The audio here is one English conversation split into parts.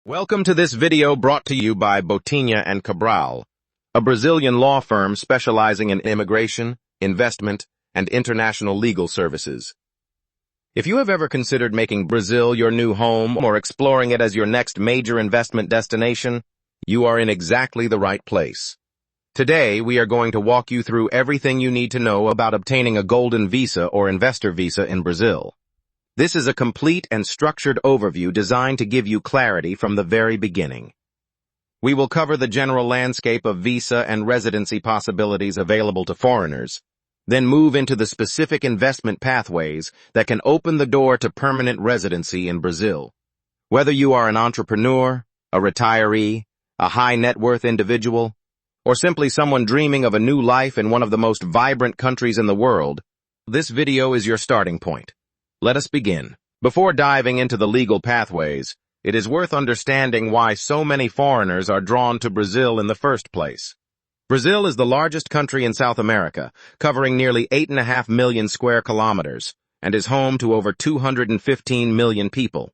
Welcome to this video brought to you by Botinha Cabral, a Brazilian law firm specializing in immigration, investment, and international legal services. If you have ever considered making Brazil your new home or exploring it as your next major investment destination, you are in exactly the right place. Today, we are going to walk you through everything you need to know about obtaining a golden visa or investor visa in Brazil. This is a complete and structured overview designed to give you clarity from the very beginning. We will cover the general landscape of visa and residency possibilities available to foreigners, then move into the specific investment pathways that can open the door to permanent residency in Brazil. Whether you are an entrepreneur, a retiree, a high net worth individual, or simply someone dreaming of a new life in one of the most vibrant countries in the world, this video is your starting point. Let us begin. Before diving into the legal pathways, it is worth understanding why so many foreigners are drawn to Brazil in the first place. Brazil is the largest country in South America, covering nearly 8.5 million square kilometers, and is home to over 215 million people.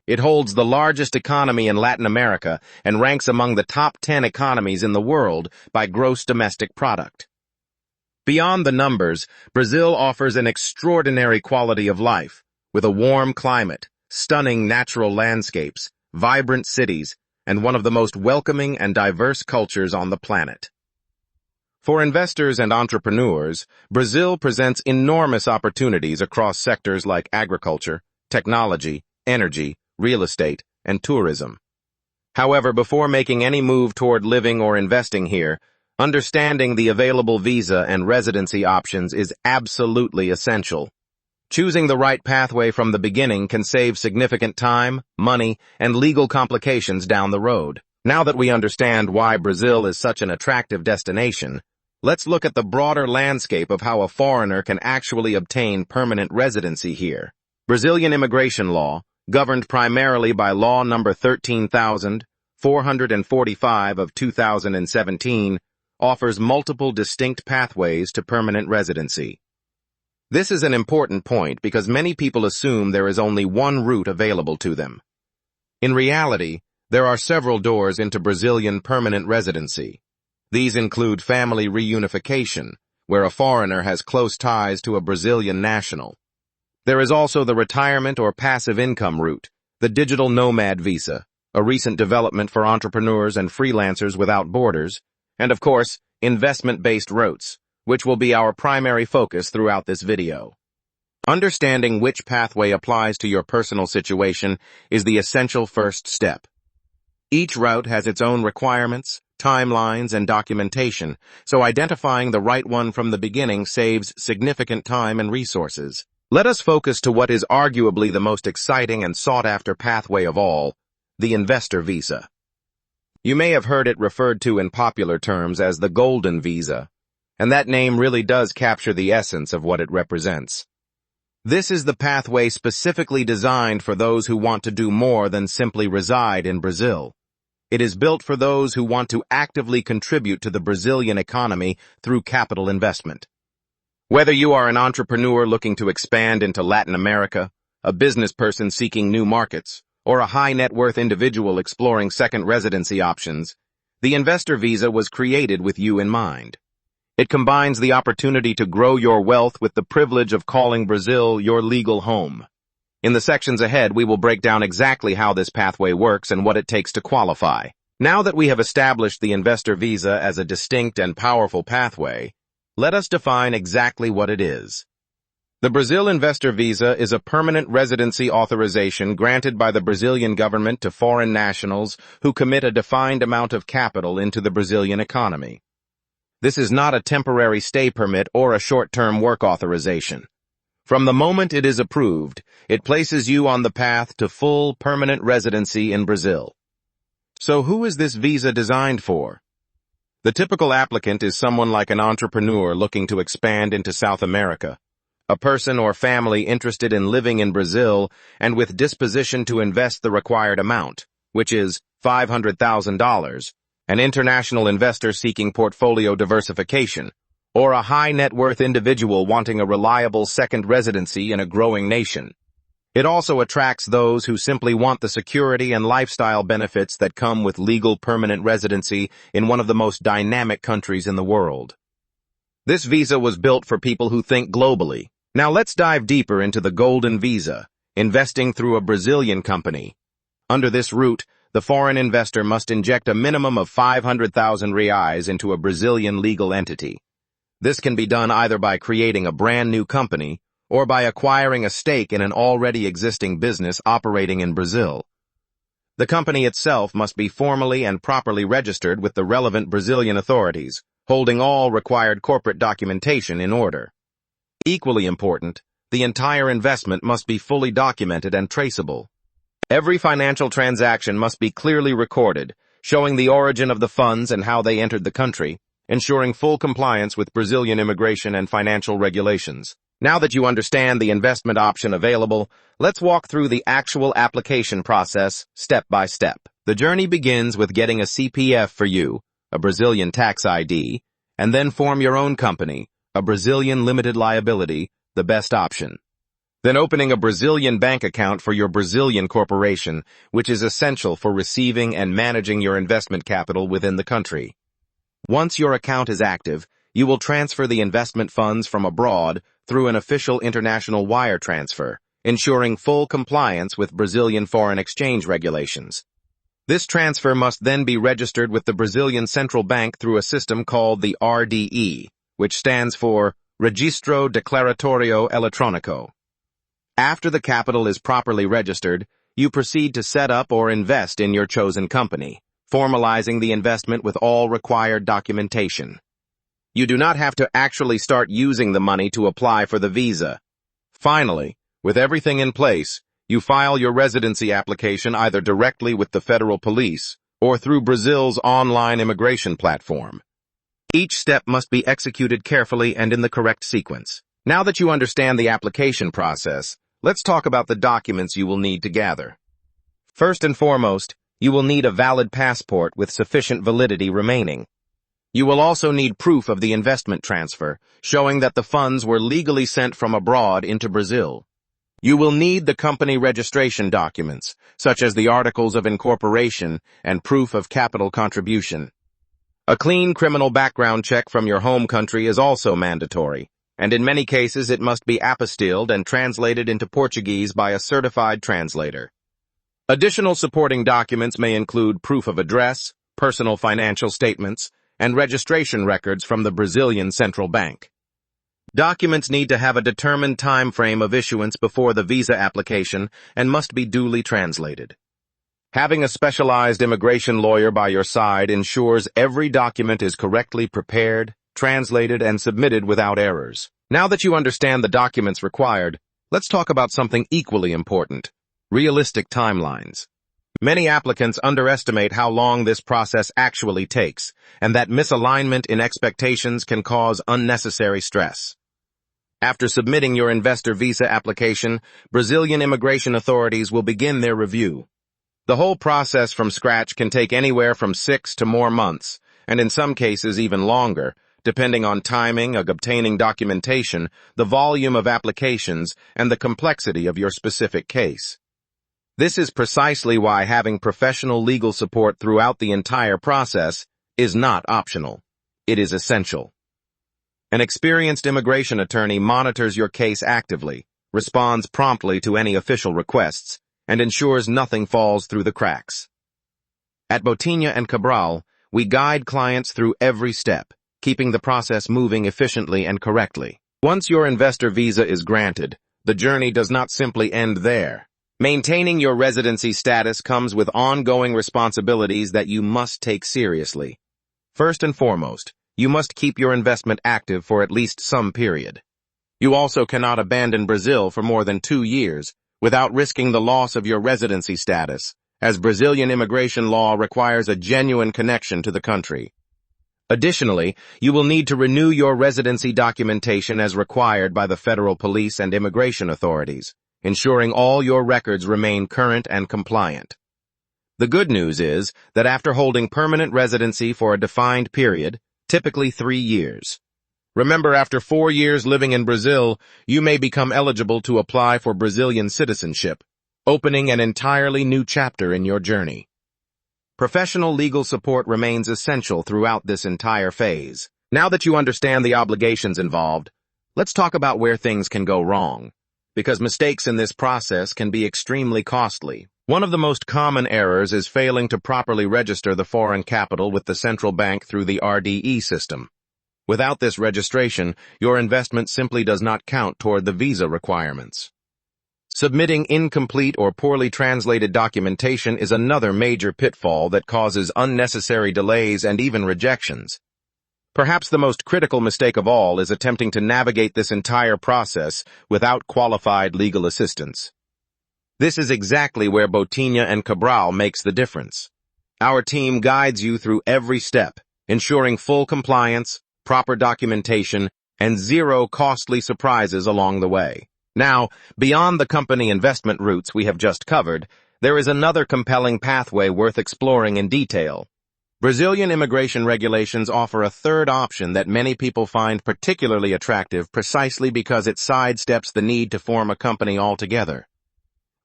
It holds the largest economy in Latin America and ranks among the top 10 economies in the world by gross domestic product. Beyond the numbers, Brazil offers an extraordinary quality of life, with a warm climate, stunning natural landscapes, vibrant cities, and one of the most welcoming and diverse cultures on the planet. For investors and entrepreneurs, Brazil presents enormous opportunities across sectors like agriculture, technology, energy, real estate, and tourism. However, before making any move toward living or investing here, understanding the available visa and residency options is absolutely essential. Choosing the right pathway from the beginning can save significant time, money, and legal complications down the road. Now that we understand why Brazil is such an attractive destination, let's look at the broader landscape of how a foreigner can actually obtain permanent residency here. Brazilian immigration law, governed primarily by Law Number 13,445 of 2017, offers multiple distinct pathways to permanent residency. This is an important point because many people assume there is only one route available to them. In reality, there are several doors into Brazilian permanent residency. These include family reunification, where a foreigner has close ties to a Brazilian national. There is also the retirement or passive income route, the digital nomad visa, a recent development for entrepreneurs and freelancers without borders, and of course, investment-based routes, which will be our primary focus throughout this video. Understanding which pathway applies to your personal situation is the essential first step. Each route has its own requirements, timelines, and documentation, so identifying the right one from the beginning saves significant time and resources. Let us focus to what is arguably the most exciting and sought-after pathway of all, the investor visa. You may have heard it referred to in popular terms as the golden visa, and that name really does capture the essence of what it represents. This is the pathway specifically designed for those who want to do more than simply reside in Brazil. It is built for those who want to actively contribute to the Brazilian economy through capital investment. Whether you are an entrepreneur looking to expand into Latin America, a business person seeking new markets, or a high net worth individual exploring second residency options, the investor visa was created with you in mind. It combines the opportunity to grow your wealth with the privilege of calling Brazil your legal home. In the sections ahead, we will break down exactly how this pathway works and what it takes to qualify. Now that we have established the investor visa as a distinct and powerful pathway, let us define exactly what it is. The Brazil Investor Visa is a permanent residency authorization granted by the Brazilian government to foreign nationals who commit a defined amount of capital into the Brazilian economy. This is not a temporary stay permit or a short-term work authorization. From the moment it is approved, it places you on the path to full permanent residency in Brazil. So who is this visa designed for? The typical applicant is someone like an entrepreneur looking to expand into South America, a person or family interested in living in Brazil and with disposition to invest the required amount, which is $500,000, an international investor seeking portfolio diversification, or a high net worth individual wanting a reliable second residency in a growing nation. It also attracts those who simply want the security and lifestyle benefits that come with legal permanent residency in one of the most dynamic countries in the world. This visa was built for people who think globally. Now let's dive deeper into the Golden Visa, investing through a Brazilian company. Under this route, the foreign investor must inject a minimum of 500,000 reais into a Brazilian legal entity. This can be done either by creating a brand new company or by acquiring a stake in an already existing business operating in Brazil. The company itself must be formally and properly registered with the relevant Brazilian authorities, holding all required corporate documentation in order. Equally important, the entire investment must be fully documented and traceable. Every financial transaction must be clearly recorded, showing the origin of the funds and how they entered the country, ensuring full compliance with Brazilian immigration and financial regulations. Now that you understand the investment option available, let's walk through the actual application process step by step. The journey begins with getting a CPF for you, a Brazilian tax ID, and then form your own company, a Brazilian limited liability, the best option. Then opening a Brazilian bank account for your Brazilian corporation, which is essential for receiving and managing your investment capital within the country. Once your account is active, you will transfer the investment funds from abroad through an official international wire transfer, ensuring full compliance with Brazilian foreign exchange regulations. This transfer must then be registered with the Brazilian Central Bank through a system called the RDE, which stands for Registro Declaratorio Eletrônico. After the capital is properly registered, you proceed to set up or invest in your chosen company, formalizing the investment with all required documentation. You do not have to actually start using the money to apply for the visa. Finally, with everything in place, you file your residency application either directly with the federal police or through Brazil's online immigration platform. Each step must be executed carefully and in the correct sequence. Now that you understand the application process, let's talk about the documents you will need to gather. First and foremost, you will need a valid passport with sufficient validity remaining. You will also need proof of the investment transfer, showing that the funds were legally sent from abroad into Brazil. You will need the company registration documents, such as the articles of incorporation and proof of capital contribution. A clean criminal background check from your home country is also mandatory, and in many cases it must be apostilled and translated into Portuguese by a certified translator. Additional supporting documents may include proof of address, personal financial statements, and registration records from the Brazilian Central Bank. Documents need to have a determined time frame of issuance before the visa application and must be duly translated. Having a specialized immigration lawyer by your side ensures every document is correctly prepared, translated, and submitted without errors. Now that you understand the documents required, let's talk about something equally important: realistic timelines. Many applicants underestimate how long this process actually takes, and that misalignment in expectations can cause unnecessary stress. After submitting your investor visa application, Brazilian immigration authorities will begin their review. The whole process from scratch can take anywhere from 6 to more months, and in some cases even longer, depending on timing of obtaining documentation, the volume of applications, and the complexity of your specific case. This is precisely why having professional legal support throughout the entire process is not optional. It is essential. An experienced immigration attorney monitors your case actively, responds promptly to any official requests, and ensures nothing falls through the cracks. At Botinha Cabral, we guide clients through every step, keeping the process moving efficiently and correctly. Once your investor visa is granted, the journey does not simply end there. Maintaining your residency status comes with ongoing responsibilities that you must take seriously. First and foremost, you must keep your investment active for at least some period. You also cannot abandon Brazil for more than 2 years without risking the loss of your residency status, as Brazilian immigration law requires a genuine connection to the country. Additionally, you will need to renew your residency documentation as required by the federal police and immigration authorities, ensuring all your records remain current and compliant. The good news is that after holding permanent residency for a defined period, typically 3 years, Remember, after 4 years living in Brazil, you may become eligible to apply for Brazilian citizenship, opening an entirely new chapter in your journey. Professional legal support remains essential throughout this entire phase. Now that you understand the obligations involved, let's talk about where things can go wrong, because mistakes in this process can be extremely costly. One of the most common errors is failing to properly register the foreign capital with the central bank through the RDE system. Without this registration, your investment simply does not count toward the visa requirements. Submitting incomplete or poorly translated documentation is another major pitfall that causes unnecessary delays and even rejections. Perhaps the most critical mistake of all is attempting to navigate this entire process without qualified legal assistance. This is exactly where Botinha Cabral makes the difference. Our team guides you through every step, ensuring full compliance, proper documentation, and zero costly surprises along the way. Now, beyond the company investment routes we have just covered, there is another compelling pathway worth exploring in detail. Brazilian immigration regulations offer a third option that many people find particularly attractive precisely because it sidesteps the need to form a company altogether.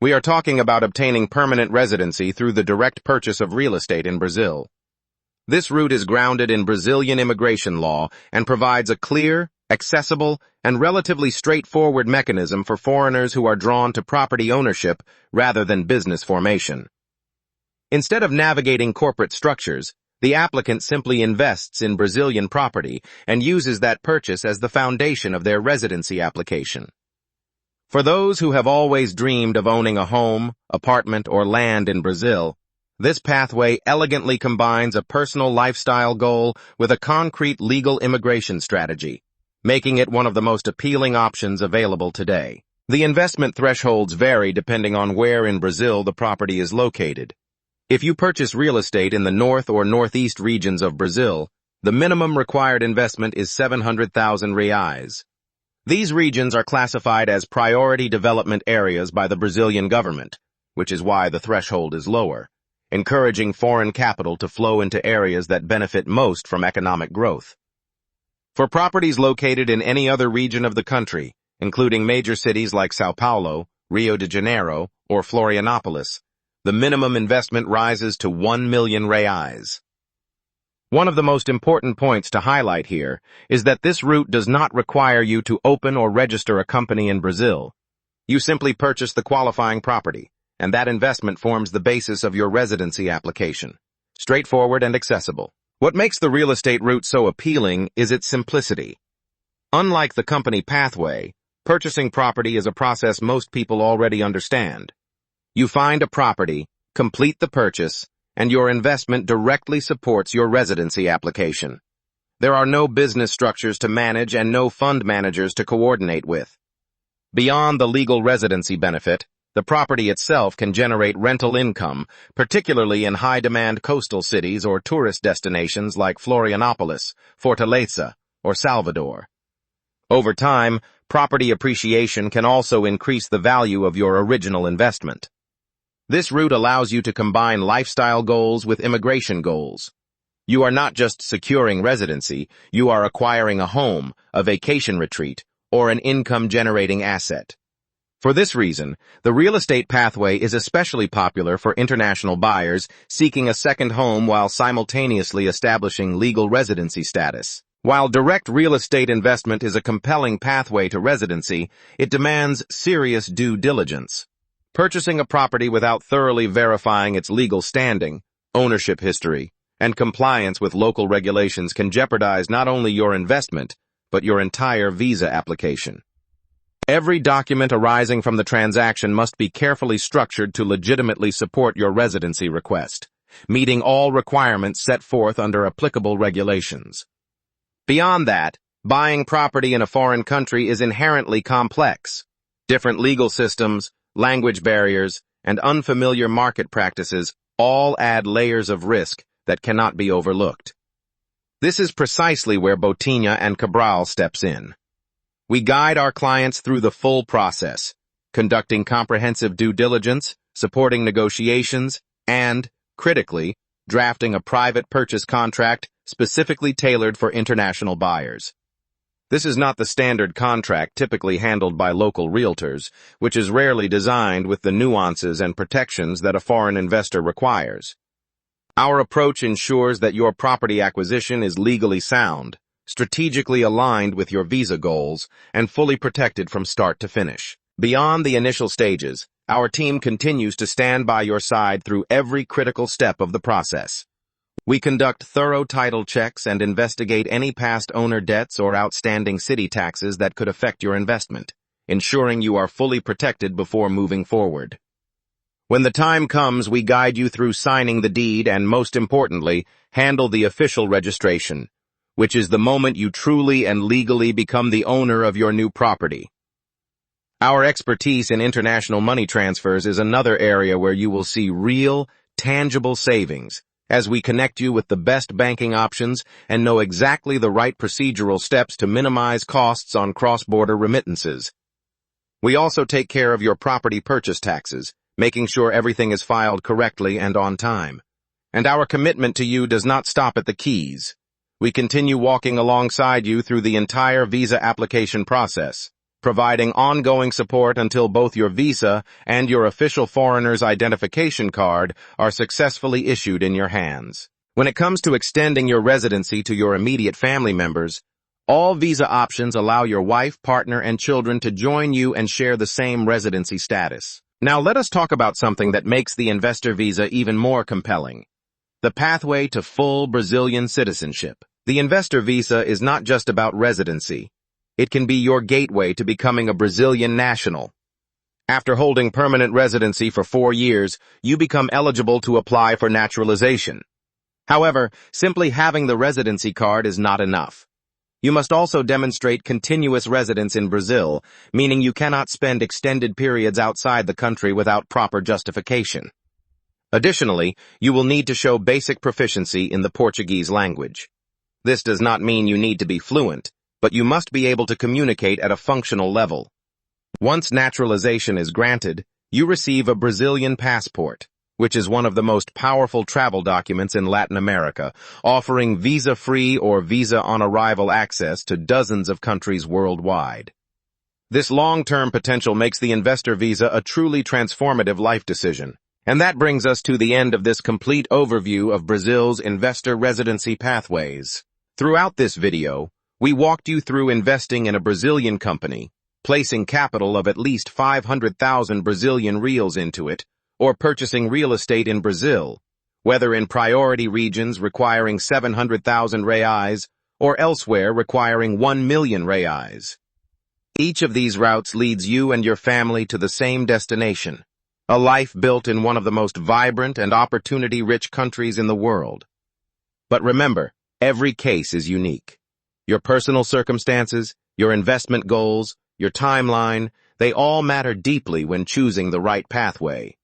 We are talking about obtaining permanent residency through the direct purchase of real estate in Brazil. This route is grounded in Brazilian immigration law and provides a clear, accessible, and relatively straightforward mechanism for foreigners who are drawn to property ownership rather than business formation. Instead of navigating corporate structures, the applicant simply invests in Brazilian property and uses that purchase as the foundation of their residency application. For those who have always dreamed of owning a home, apartment, or land in Brazil, this pathway elegantly combines a personal lifestyle goal with a concrete legal immigration strategy, making it one of the most appealing options available today. The investment thresholds vary depending on where in Brazil the property is located. If you purchase real estate in the north or northeast regions of Brazil, the minimum required investment is 700,000 reais. These regions are classified as priority development areas by the Brazilian government, which is why the threshold is lower, encouraging foreign capital to flow into areas that benefit most from economic growth. For properties located in any other region of the country, including major cities like São Paulo, Rio de Janeiro, or Florianópolis, the minimum investment rises to 1 million reais. One of the most important points to highlight here is that this route does not require you to open or register a company in Brazil. You simply purchase the qualifying property, and that investment forms the basis of your residency application. Straightforward and accessible. What makes the real estate route so appealing is its simplicity. Unlike the company pathway, purchasing property is a process most people already understand. You find a property, complete the purchase, and your investment directly supports your residency application. There are no business structures to manage and no fund managers to coordinate with. Beyond the legal residency benefit, the property itself can generate rental income, particularly in high-demand coastal cities or tourist destinations like Florianópolis, Fortaleza, or Salvador. Over time, property appreciation can also increase the value of your original investment. This route allows you to combine lifestyle goals with immigration goals. You are not just securing residency, you are acquiring a home, a vacation retreat, or an income-generating asset. For this reason, the real estate pathway is especially popular for international buyers seeking a second home while simultaneously establishing legal residency status. While direct real estate investment is a compelling pathway to residency, it demands serious due diligence. Purchasing a property without thoroughly verifying its legal standing, ownership history, and compliance with local regulations can jeopardize not only your investment, but your entire visa application. Every document arising from the transaction must be carefully structured to legitimately support your residency request, meeting all requirements set forth under applicable regulations. Beyond that, buying property in a foreign country is inherently complex. Different legal systems, language barriers, and unfamiliar market practices all add layers of risk that cannot be overlooked. This is precisely where Botinha Cabral steps in. We guide our clients through the full process, conducting comprehensive due diligence, supporting negotiations, and, critically, drafting a private purchase contract specifically tailored for international buyers. This is not the standard contract typically handled by local realtors, which is rarely designed with the nuances and protections that a foreign investor requires. Our approach ensures that your property acquisition is legally sound, strategically aligned with your visa goals, and fully protected from start to finish. Beyond the initial stages, our team continues to stand by your side through every critical step of the process. We conduct thorough title checks and investigate any past owner debts or outstanding city taxes that could affect your investment, ensuring you are fully protected before moving forward. When the time comes, we guide you through signing the deed and, most importantly, handle the official registration, which is the moment you truly and legally become the owner of your new property. Our expertise in international money transfers is another area where you will see real, tangible savings, as we connect you with the best banking options and know exactly the right procedural steps to minimize costs on cross-border remittances. We also take care of your property purchase taxes, making sure everything is filed correctly and on time. And our commitment to you does not stop at the keys. We continue walking alongside you through the entire visa application process, providing ongoing support until both your visa and your official foreigner's identification card are successfully issued in your hands. When it comes to extending your residency to your immediate family members, all visa options allow your wife, partner, and children to join you and share the same residency status. Now let us talk about something that makes the investor visa even more compelling: the pathway to full Brazilian citizenship. The investor visa is not just about residency. It can be your gateway to becoming a Brazilian national. After holding permanent residency for 4 years, you become eligible to apply for naturalization. However, simply having the residency card is not enough. You must also demonstrate continuous residence in Brazil, meaning you cannot spend extended periods outside the country without proper justification. Additionally, you will need to show basic proficiency in the Portuguese language. This does not mean you need to be fluent, but you must be able to communicate at a functional level. Once naturalization is granted, you receive a Brazilian passport, which is one of the most powerful travel documents in Latin America, offering visa-free or visa-on-arrival access to dozens of countries worldwide. This long-term potential makes the investor visa a truly transformative life decision. And that brings us to the end of this complete overview of Brazil's investor residency pathways. Throughout this video, we walked you through investing in a Brazilian company, placing capital of at least 500,000 Brazilian reals into it, or purchasing real estate in Brazil, whether in priority regions requiring 700,000 reais or elsewhere requiring 1 million reais. Each of these routes leads you and your family to the same destination, a life built in one of the most vibrant and opportunity-rich countries in the world. But remember, every case is unique. Your personal circumstances, your investment goals, your timeline, they all matter deeply when choosing the right pathway.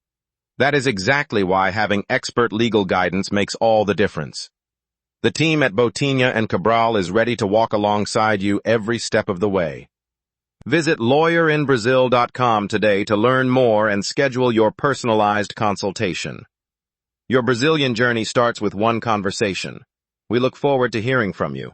That is exactly why having expert legal guidance makes all the difference. The team at Botinha Cabral is ready to walk alongside you every step of the way. Visit lawyerinbrazil.com today to learn more and schedule your personalized consultation. Your Brazilian journey starts with one conversation. We look forward to hearing from you.